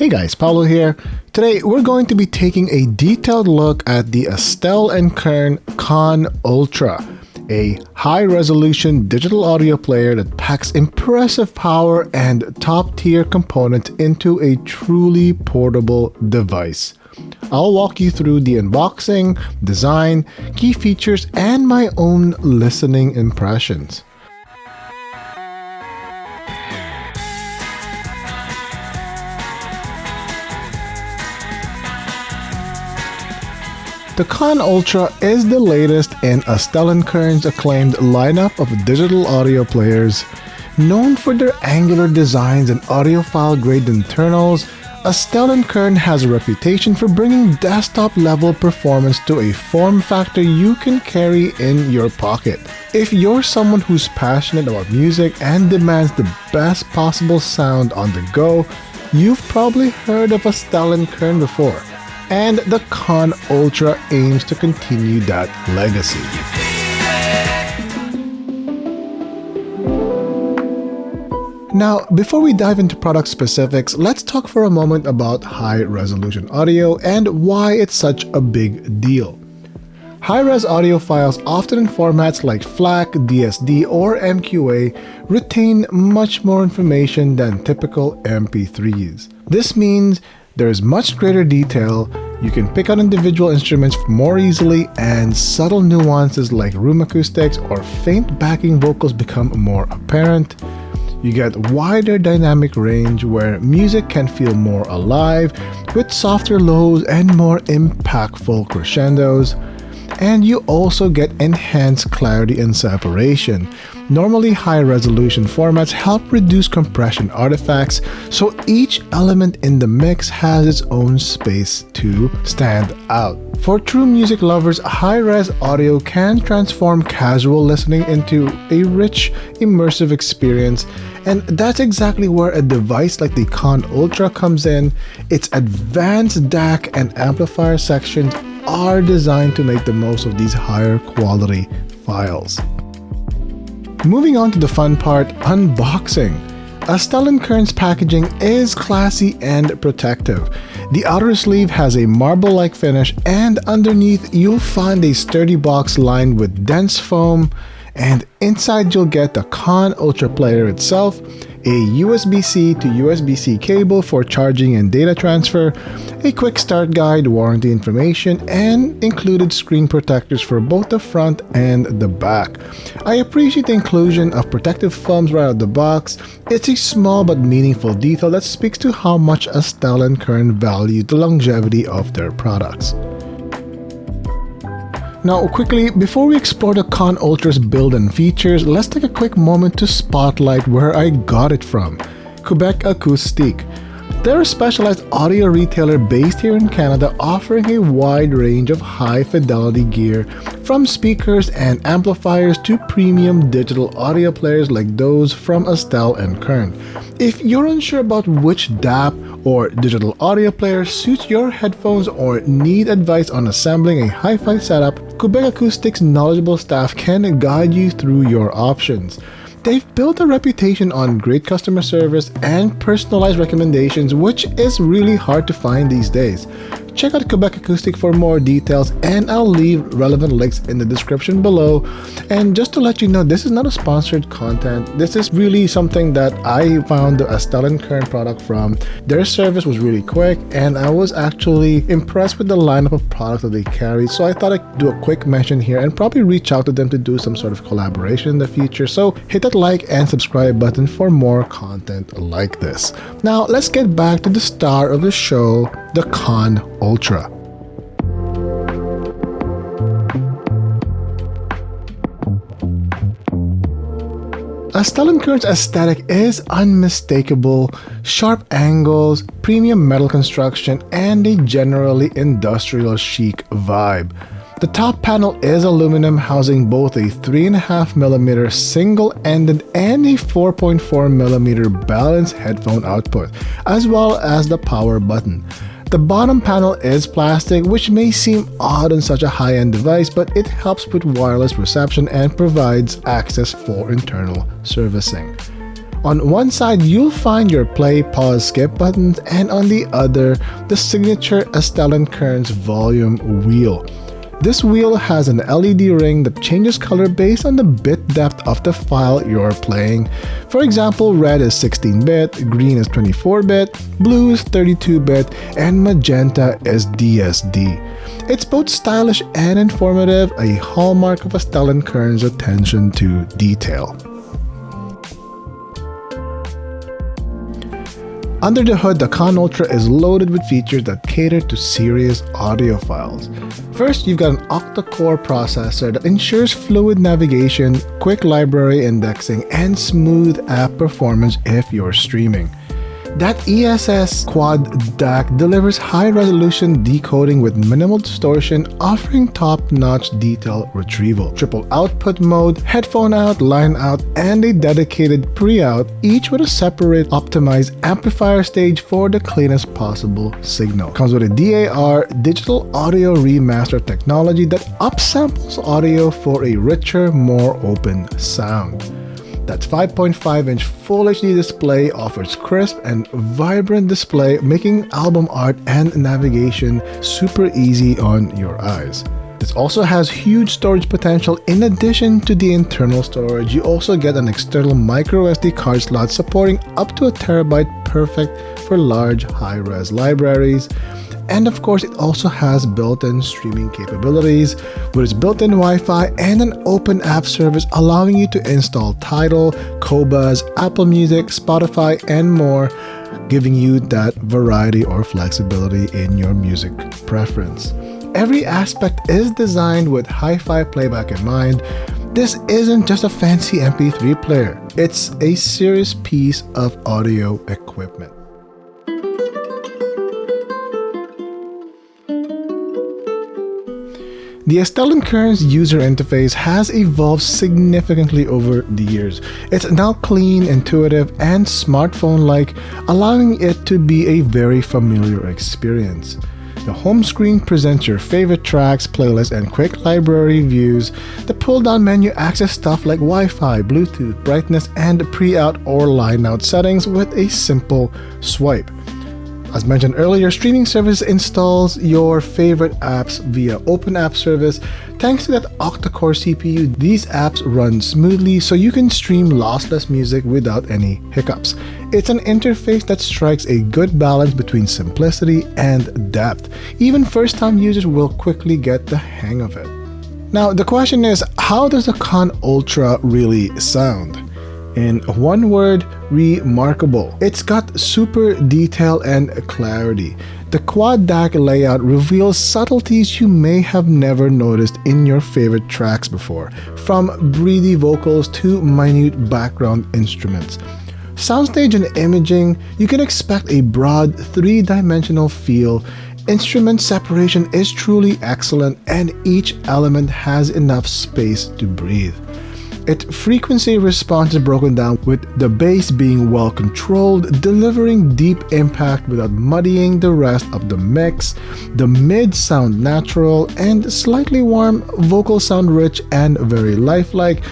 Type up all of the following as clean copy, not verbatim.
Hey guys, Paulo here. Today we're going to be taking a detailed look at the Astell Kern KANN Ultra, a high-resolution digital audio player that packs impressive power and top-tier components into a truly portable device. I'll walk you through the unboxing, design, key features, and my own listening impressions. The KANN Ultra is the latest in Astell Kern's acclaimed lineup of digital audio players. Known for their angular designs and audiophile-grade internals, Astell Kern has a reputation for bringing desktop-level performance to a form factor you can carry in your pocket. If you're someone who's passionate about music and demands the best possible sound on the go, you've probably heard of Astell Kern before. And the KANN Ultra aims to continue that legacy. Now, before we dive into product specifics, let's talk for a moment about high-resolution audio and why it's such a big deal. High-res audio files, often in formats like FLAC, DSD, or MQA, retain much more information than typical MP3s. This means there is much greater detail, you can pick out individual instruments more easily, and subtle nuances like room acoustics or faint backing vocals become more apparent. You get wider dynamic range where music can feel more alive, with softer lows and more impactful crescendos. And you also get enhanced clarity and separation. Normally, high-resolution formats help reduce compression artifacts, so each element in the mix has its own space to stand out. For true music lovers, high-res audio can transform casual listening into a rich, immersive experience, and that's exactly where a device like the KANN Ultra comes in. Its advanced DAC and amplifier sections are designed to make the most of these higher quality files. Moving on to the fun part, unboxing. Astell Kern's packaging is classy and protective. The outer sleeve has a marble-like finish, and underneath you'll find a sturdy box lined with dense foam, and inside you'll get the KANN Ultra player itself, a USB-C to USB-C cable for charging and data transfer, a quick start guide, warranty information, and included screen protectors for both the front and the back. I appreciate the inclusion of protective films right out of the box. It's a small but meaningful detail that speaks to how much Astell Kern value the longevity of their products. Now quickly, before we explore the KANN Ultra's build and features, let's take a quick moment to spotlight where I got it from. Quebec Acoustique. They're a specialized audio retailer based here in Canada, offering a wide range of high-fidelity gear, from speakers and amplifiers to premium digital audio players like those from Astell Kern. If you're unsure about which DAP or digital audio player suits your headphones or need advice on assembling a hi-fi setup, Quebec Acoustique's knowledgeable staff can guide you through your options. They've built a reputation on great customer service and personalized recommendations, which is really hard to find these days. Check out Quebec Acoustique for more details, and I'll leave relevant links in the description below. And just to let you know, this is not a sponsored content. This is really something that I found the Astell Kern product from. Their service was really quick, and I was actually impressed with the lineup of products that they carry. So I thought I'd do a quick mention here and probably reach out to them to do some sort of collaboration in the future. So hit that like and subscribe button for more content like this. Now let's get back to the star of the show, the KANN Ultra. Astell Kern's aesthetic is unmistakable: sharp angles, premium metal construction, and a generally industrial chic vibe. The top panel is aluminum, housing both a 3.5mm single-ended and a 4.4mm balanced headphone output, as well as the power button. The bottom panel is plastic, which may seem odd on such a high-end device, but it helps with wireless reception and provides access for internal servicing. On one side, you'll find your play, pause, skip buttons, and on the other, the signature Astell Kern's volume wheel. This wheel has an LED ring that changes color based on the bit depth of the file you're playing. For example, red is 16-bit, green is 24-bit, blue is 32-bit, and magenta is DSD. It's both stylish and informative, a hallmark of Astell Kern's attention to detail. Under the hood, the KANN Ultra is loaded with features that cater to serious audiophiles. First, you've got an octa-core processor that ensures fluid navigation, quick library indexing, and smooth app performance if you're streaming. That ESS Quad-DAC delivers high-resolution decoding with minimal distortion, offering top-notch detail retrieval. Triple output mode, headphone out, line out, and a dedicated pre-out, each with a separate optimized amplifier stage for the cleanest possible signal. Comes with a DAR, digital audio remaster technology that upsamples audio for a richer, more open sound. That 5.5-inch Full HD display offers crisp and vibrant display, making album art and navigation super easy on your eyes. This also has huge storage potential. In addition to the internal storage, you also get an external micro SD card slot supporting up to 1 terabyte, perfect for large high-res libraries. And of course, it also has built-in streaming capabilities with its built-in Wi-Fi and an open app service allowing you to install Tidal, Qobuz, Apple Music, Spotify, and more, giving you that variety or flexibility in your music preference. Every aspect is designed with hi-fi playback in mind. This isn't just a fancy MP3 player, it's a serious piece of audio equipment. The Astell Kern's user interface has evolved significantly over the years. It's now clean, intuitive, and smartphone-like, allowing it to be a very familiar experience. The home screen presents your favorite tracks, playlists, and quick library views. The pull-down menu accesses stuff like Wi-Fi, Bluetooth, brightness, and pre-out or line-out settings with a simple swipe. As mentioned earlier, streaming service installs your favorite apps via Open App Service. Thanks to that octa-core CPU, these apps run smoothly so you can stream lossless music without any hiccups. It's an interface that strikes a good balance between simplicity and depth. Even first-time users will quickly get the hang of it. Now, the question is, how does the KANN Ultra really sound? In one word, remarkable. It's got super detail and clarity. The Quad-DAC layout reveals subtleties you may have never noticed in your favorite tracks before, from breathy vocals to minute background instruments. Soundstage and imaging, you can expect a broad, three-dimensional feel. Instrument separation is truly excellent, and each element has enough space to breathe. Its frequency response is broken down, with the bass being well controlled, delivering deep impact without muddying the rest of the mix. The mids sound natural, and slightly warm vocals sound rich and very lifelike,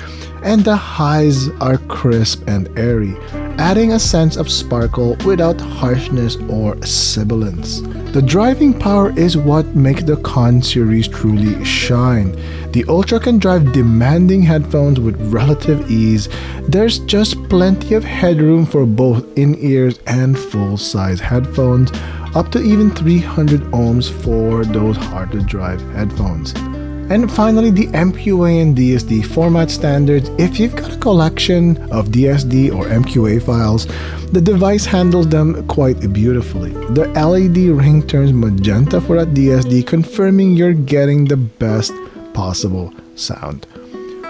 and the highs are crisp and airy, adding a sense of sparkle without harshness or sibilance. The driving power is what makes the KANN series truly shine. The Ultra can drive demanding headphones with relative ease. There's just plenty of headroom for both in-ears and full-size headphones, up to even 300 ohms for those hard-to-drive headphones. And finally, the MQA and DSD format standards. If you've got a collection of DSD or MQA files, the device handles them quite beautifully. The LED ring turns magenta for that DSD, confirming you're getting the best possible sound.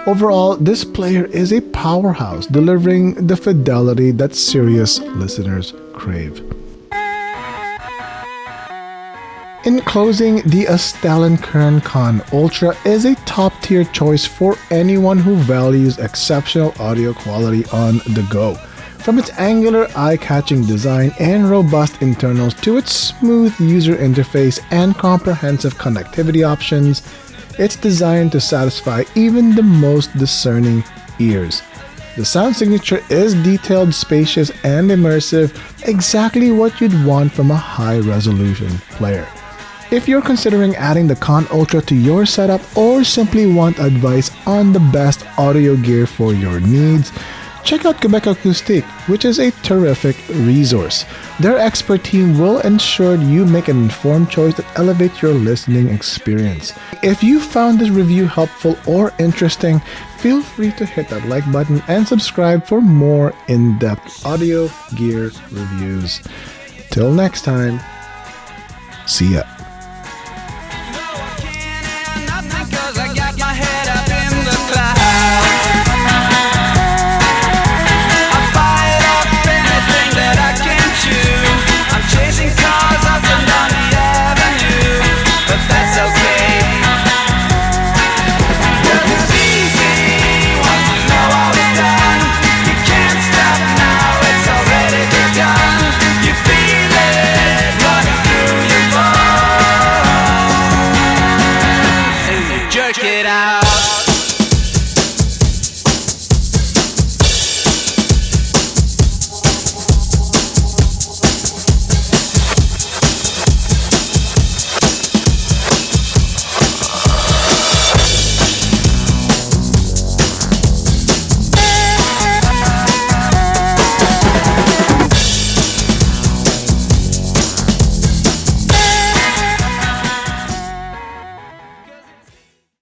Overall, this player is a powerhouse, delivering the fidelity that serious listeners crave. In closing, the Astell Kern KANN Ultra is a top-tier choice for anyone who values exceptional audio quality on the go. From its angular, eye-catching design and robust internals to its smooth user interface and comprehensive connectivity options, it's designed to satisfy even the most discerning ears. The sound signature is detailed, spacious, and immersive, exactly what you'd want from a high-resolution player. If you're considering adding the KANN Ultra to your setup or simply want advice on the best audio gear for your needs, check out Quebec Acoustique, which is a terrific resource. Their expert team will ensure you make an informed choice that elevates your listening experience. If you found this review helpful or interesting, feel free to hit that like button and subscribe for more in-depth audio gear reviews. Till next time, see ya.